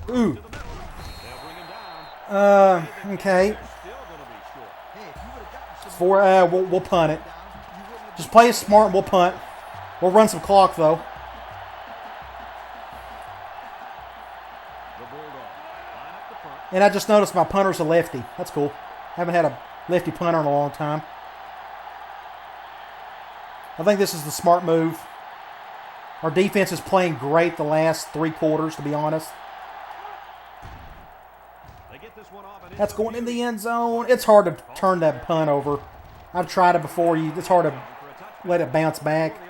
Ooh. Okay. We'll punt it. Just play it smart and we'll punt. We'll run some clock, though. And I just noticed my punter's a lefty. That's cool. Haven't had a lefty punter in a long time. I think this is the smart move. Our defense is playing great the last 3 quarters, to be honest. That's going in the end zone. It's hard to turn that punt over. I've tried it before. It's hard to let it bounce back.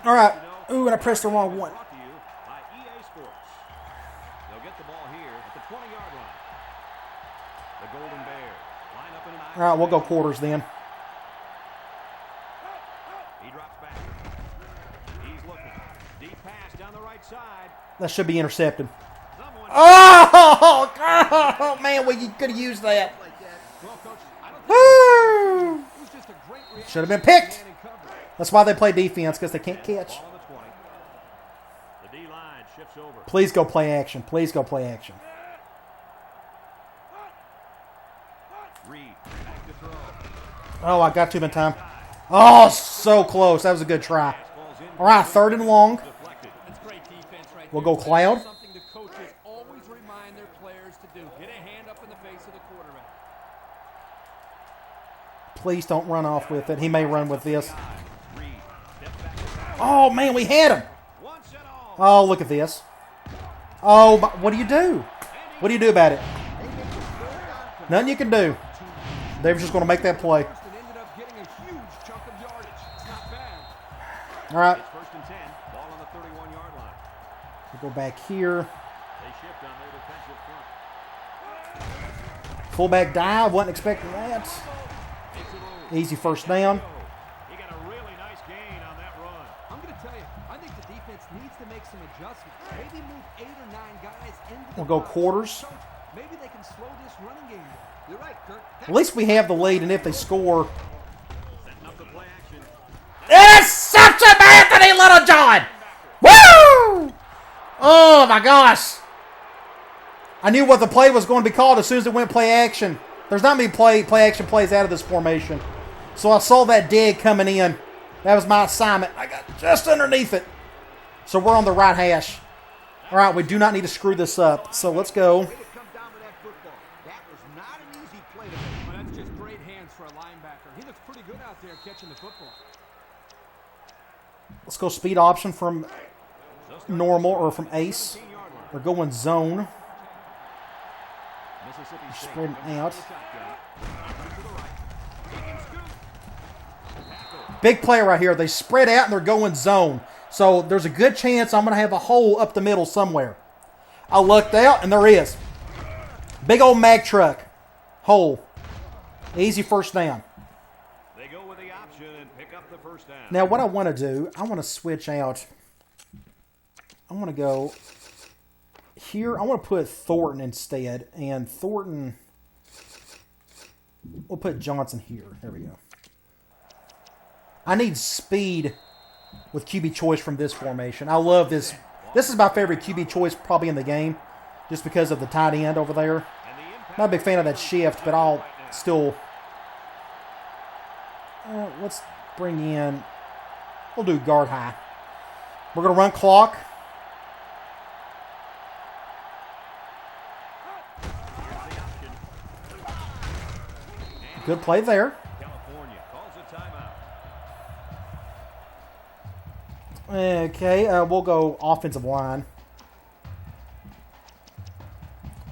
All right. Ooh, and I pressed the wrong one. All right, we'll go quarters then. He drops back. He's looking. Deep pass down the right side. That should be intercepted. Oh, man, we could have used that. Should have been picked. That's why they play defense, because they can't catch. Please go play action. Please go play action. Oh, I got to in time. Oh, so close. That was a good try. All right, 3rd and long. We'll go cloud. Something the coaches always remind their players to do. Get a hand up in the face of the quarterback. Please don't run off with it. He may run with this. Oh, man, we had him. Oh, look at this. Oh, what do you do? What do you do about it? Nothing you can do. They were just going to make that play. All right. We'll go back here. Fullback dive. Wasn't expecting that. Easy first down. He got a really nice gain on that run. I'm going to tell you, I think the defense needs to make some adjustments. Maybe move 8 or 9 guys into the We'll go box. quarters. Maybe they can slow this running game down. You're right, Kirk. At least we have the lead, and if they score... Setting up the play action. Interception by Anthony Littlejohn! Woo! Oh, my gosh. I knew what the play was going to be called as soon as it went play action. There's not many play action plays out of this formation. So I saw that dig coming in. That was my assignment. I got just underneath it. So we're on the right hash. All right, we do not need to screw this up. So let's go. That's just great hands for a linebacker. He looks pretty good out there catching the football. Let's go speed option from normal or from ace. We're going zone. Spreading out. Big play right here. They spread out and they're going zone. So there's a good chance I'm going to have a hole up the middle somewhere. I looked out and there is. Big old mag truck. Hole. Easy first down. They go with the option and pick up the first down. Now what I want to do, I want to switch out. I want to go here. I want to put Thornton instead. And Thornton, we'll put Johnson here. There we go. I need speed with QB choice from this formation. I love this. This is my favorite QB choice probably in the game, just because of the tight end over there. Not a big fan of that shift, but I'll still... let's bring in... We'll do guard high. We're going to run clock. Good play there. Okay, we'll go offensive line.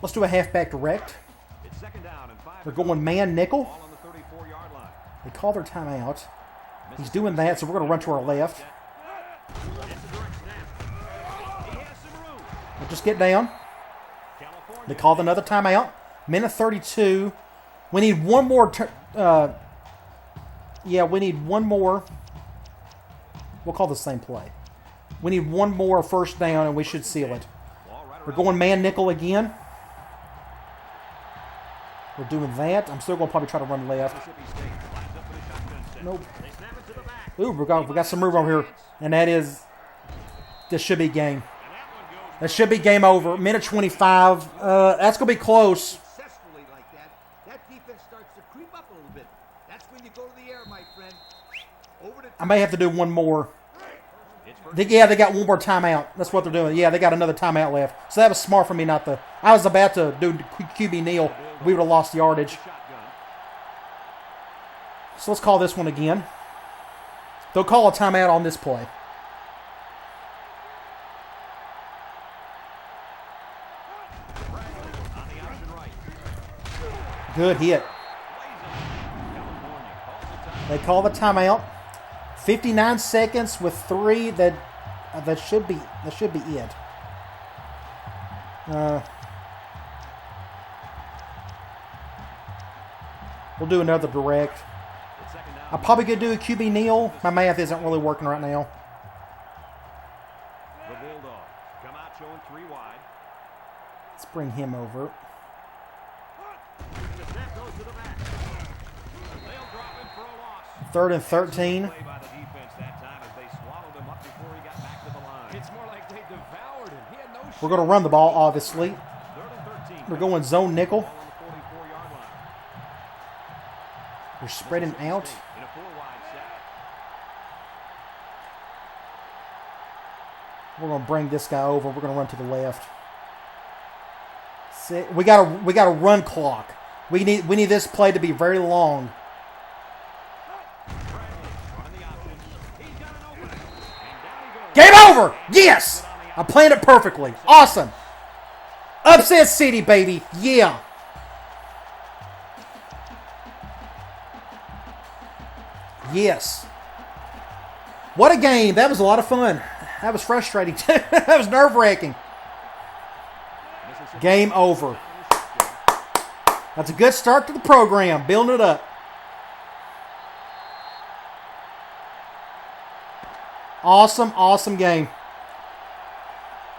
Let's do a halfback direct. It's second down and 5. They're going man nickel. Ball on the 34-yard line. They call their timeout. He's doing that, so we're going to run to our left. It's a direct snap. He has some room. We'll just get down. California. They called another timeout. Minute 32. We need one more. Yeah, we need one more. We'll call the same play. We need one more first down, and we should seal it. We're going man nickel again. We're doing that. I'm still going to probably try to run left. Mississippi State lines up with a shotgun set. Nope. They snap it to the back. Ooh, we got some room over here, and that is. This should be game. That should be game over. Minute 25. That's going to be close. Successfully like that, that defense starts to creep up a little bit. That's when you go to the air, my friend. Over the I may have to do one more. It's first Yeah, they got one more timeout. That's what they're doing. Yeah, they got another timeout left. So that was smart for me not to. I was about to do QB kneel. We would have lost yardage. shotgun. So let's call this one again. They'll call a timeout on this play. On the option right. Good hit. California calls the time. They call the timeout. 59 seconds with 3. That should be it. We'll do another direct. It's second down. I'm probably going to do a QB kneel. My math isn't really working right now. The Bulldogs come out showing 3 wide. Let's bring him over. The snap goes to the back. They'll drop him for a loss. 3rd and 13. Play by the defense that time as they swallowed him up before he got back to the line. It's more like they devoured him. He had no We're going to run the ball, obviously. 3rd and 13. We're going zone nickel. Ball on the 44-yard line. We're spreading out. In a 4-wide set. We're going to bring this guy over. We're going to run to the left. We got a run clock. We need this play to be very long. On the option. He's got an opening. And down he goes. Game over! Yes! I planned it perfectly. Awesome. Upset City, baby. Yeah. Yes. What a game. That was a lot of fun. That was frustrating, too. That was nerve-wracking. Game over. That's a good start to the program. Building it up. Awesome, awesome game.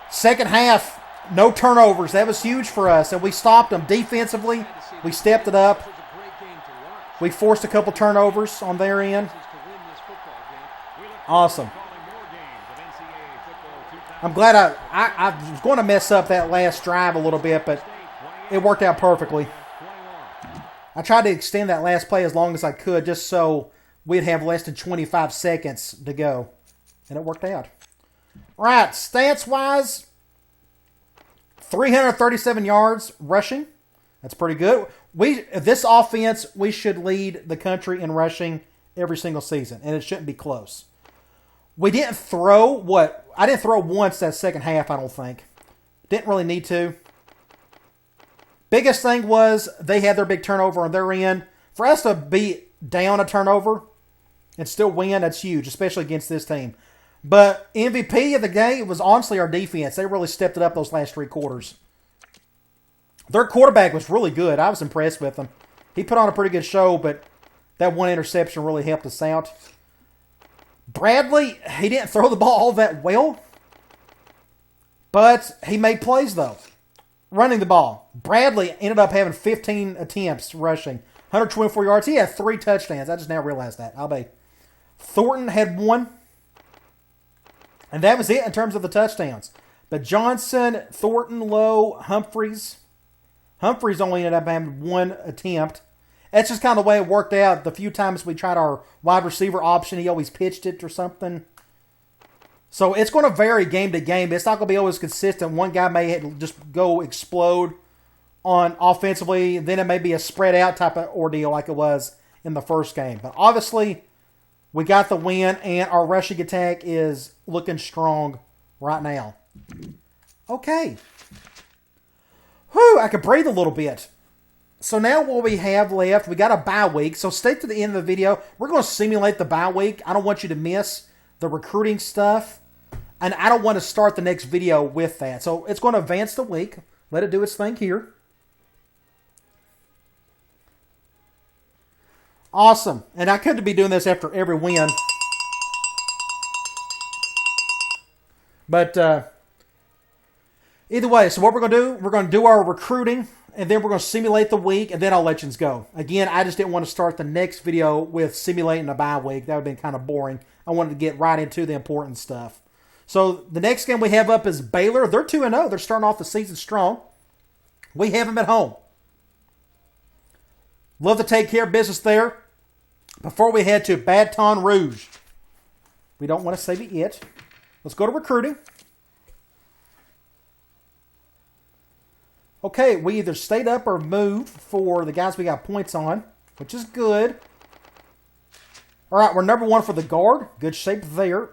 Second half, no turnovers. That was huge for us, and we stopped them defensively. We stepped it up. It was a great game to watch. We forced a couple turnovers on their end. To win this football game. Awesome. Calling more games of NCAA football 2 times. I'm glad I was going to mess up that last drive a little bit, but it worked out perfectly. 21. I tried to extend that last play as long as I could just so we'd have less than 25 seconds to go. And it worked out. Right, stats-wise, 337 yards rushing. That's pretty good. This offense, we should lead the country in rushing every single season, and it shouldn't be close. We didn't throw I didn't throw once that second half, I don't think. Didn't really need to. Biggest thing was they had their big turnover on their end. For us to be down a turnover and still win, that's huge, especially against this team. But MVP of the game was honestly our defense. They really stepped it up those last 3 quarters. Their quarterback was really good. I was impressed with him. He put on a pretty good show, but that one interception really helped us out. Bradley, he didn't throw the ball all that well, but he made plays, though. Running the ball. Bradley ended up having 15 attempts rushing. 124 yards. He had 3 touchdowns. I just now realized that. I'll be. Thornton had 1. And that was it in terms of the touchdowns. But Johnson, Thornton, Lowe, Humphreys. Humphreys only ended up having 1 attempt. That's just kind of the way it worked out. The few times we tried our wide receiver option, he always pitched it or something. So it's going to vary game to game. It's not going to be always consistent. One guy may just go explode on offensively. Then it may be a spread out type of ordeal like it was in the first game. But obviously, We got the win, and our rushing attack is looking strong right now. Okay. Whew, I could breathe a little bit. So now what we have left, we got a bye week. So stay to the end of the video. We're going to simulate the bye week. I don't want you to miss the recruiting stuff. And I don't want to start the next video with that. So it's going to advance the week. Let it do its thing here. Awesome. And I could be doing this after every win. But either way, so what we're going to do, we're going to do our recruiting. And then we're going to simulate the week. And then I'll let you go. Again, I just didn't want to start the next video with simulating a bye week. That would have been kind of boring. I wanted to get right into the important stuff. So the next game we have up is Baylor. They're 2-0. They're starting off the season strong. We have them at home. Love to take care of business there. Before we head to Baton Rouge. We don't want to save it yet. Let's go to recruiting. Okay, we either stayed up or moved for the guys we got points on, which is good. All right, we're number 1 for the guard. Good shape there.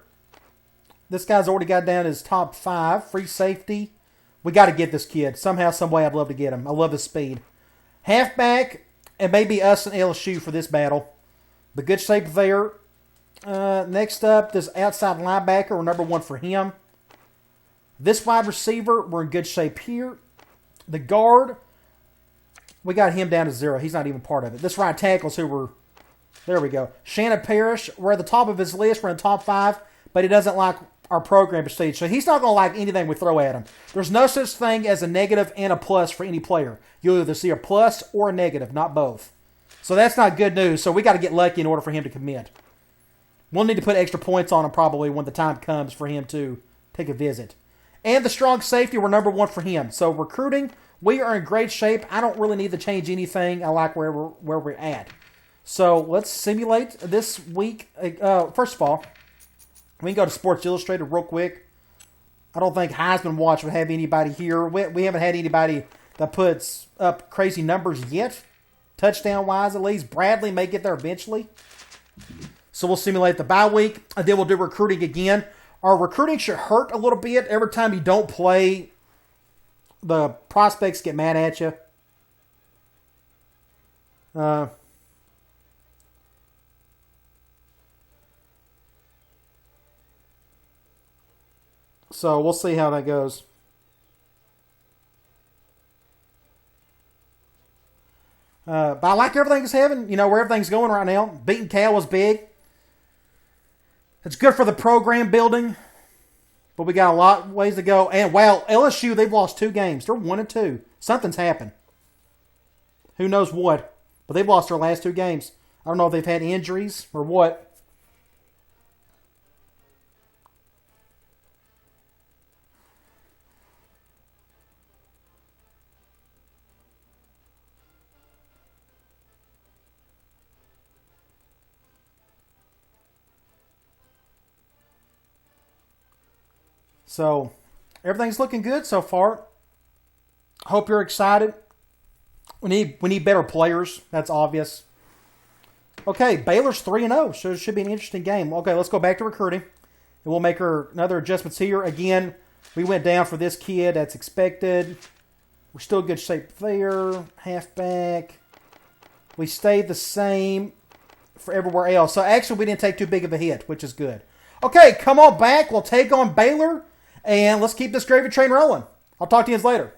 This guy's already got down his top 5. Free safety. We got to get this kid. Somehow, some way, I'd love to get him. I love his speed. Halfback, and maybe us and LSU for this battle. But good shape there. Next up, this outside linebacker. We're number 1 for him. This wide receiver, we're in good shape here. The guard, we got him down to 0. He's not even part of it. This right tackle is who we're... There we go. Shannon Parrish, we're at the top of his list. We're in the top 5, but he doesn't like our program prestige. So he's not going to like anything we throw at him. There's no such thing as a negative and a plus for any player. You'll either see a plus or a negative, not both. So that's not good news. So we got to get lucky in order for him to commit. We'll need to put extra points on him probably when the time comes for him to take a visit. And the strong safety, we're number 1 for him. So recruiting, we are in great shape. I don't really need to change anything. I like where we're at. So let's simulate this week. First of all, we can go to Sports Illustrated real quick. I don't think Heisman Watch would have anybody here. We haven't had anybody that puts up crazy numbers yet. Touchdown-wise, at least. Bradley may get there eventually. So we'll simulate the bye week. And then we'll do recruiting again. Our recruiting should hurt a little bit. Every time you don't play, the prospects get mad at you. So we'll see how that goes. But I like everything's having, where everything's going right now. Beating Cal was big. It's good for the program building. But we got a lot of ways to go. And, wow, LSU, they've lost 2 games. They're 1-2. Something's happened. Who knows what. But they've lost their last 2 games. I don't know if they've had injuries or what. So, everything's looking good so far. Hope you're excited. We need better players. That's obvious. Okay, Baylor's 3-0. So it should be an interesting game. Okay, let's go back to recruiting. And we'll make another adjustments here. Again, we went down for this kid. That's expected. We're still in good shape there. Halfback. We stayed the same for everywhere else. So actually, we didn't take too big of a hit, which is good. Okay, come on back. We'll take on Baylor. And let's keep this gravy train rolling. I'll talk to you guys later.